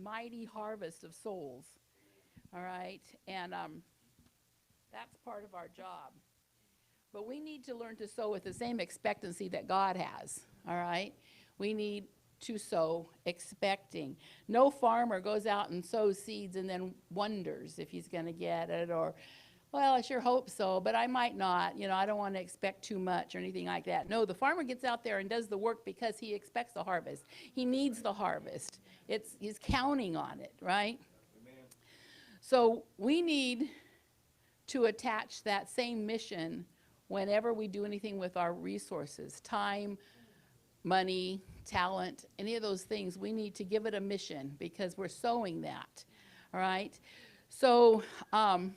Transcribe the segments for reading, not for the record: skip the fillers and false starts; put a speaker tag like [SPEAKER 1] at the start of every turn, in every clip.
[SPEAKER 1] mighty harvest of souls. All right? And that's part of our job. But we need to learn to sow with the same expectancy that God has. All right? We need to sow expecting. No farmer goes out and sows seeds and then wonders if he's going to get it, or, well, I sure hope so, but I might not. You know, I don't want to expect too much or anything like that. No, the farmer gets out there and does the work because he expects the harvest. He needs the harvest. He's counting on it, right? Amen. So we need to attach that same mission whenever we do anything with our resources, time, money, talent, any of those things. We need to give it a mission because we're sowing that, all right? So our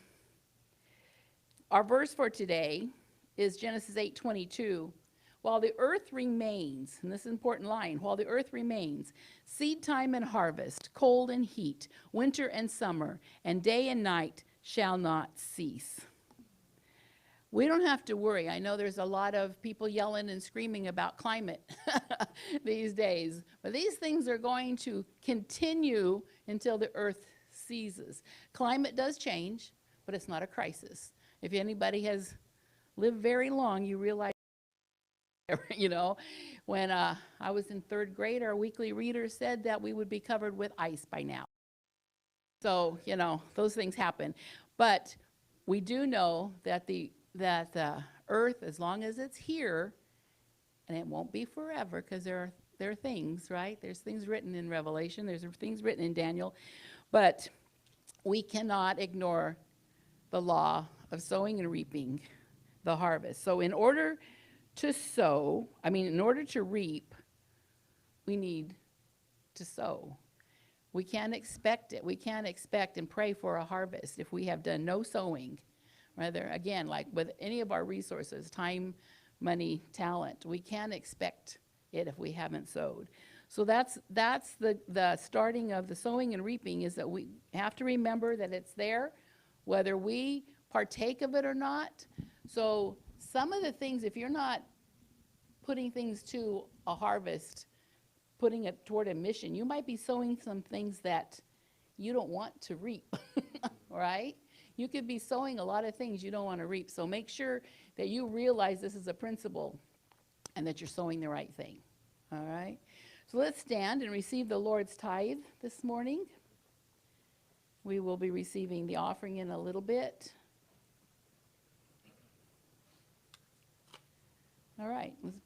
[SPEAKER 1] verse for today is Genesis 8:22. While the earth remains, and this is an important line, while the earth remains, seed time and harvest, cold and heat, winter and summer, and day and night shall not cease. We don't have to worry. I know there's a lot of people yelling and screaming about climate these days, but these things are going to continue until the earth ceases. Climate does change, but it's not a crisis. If anybody has lived very long, you realize, you know, when I was in 3rd grade, our weekly reader said that we would be covered with ice by now. So, you know, those things happen. But we do know that the earth, as long as it's here, and it won't be forever, because there are things, right? There's things written in Revelation, there's things written in Daniel, but we cannot ignore the law of sowing and reaping the harvest. So in order to reap, we need to sow. We can't expect it. We can't expect and pray for a harvest if we have done no sowing. Rather, again, like with any of our resources, time, money, talent, we can't expect it if we haven't sowed. So that's the starting of the sowing and reaping, is that we have to remember that it's there, whether we partake of it or not. So some of the things, if you're not putting things to a harvest, putting it toward a mission, you might be sowing some things that you don't want to reap, right? You could be sowing a lot of things you don't want to reap. So make sure that you realize this is a principle and that you're sowing the right thing. All right? So let's stand and receive the Lord's tithe this morning. We will be receiving the offering in a little bit. All right. Let's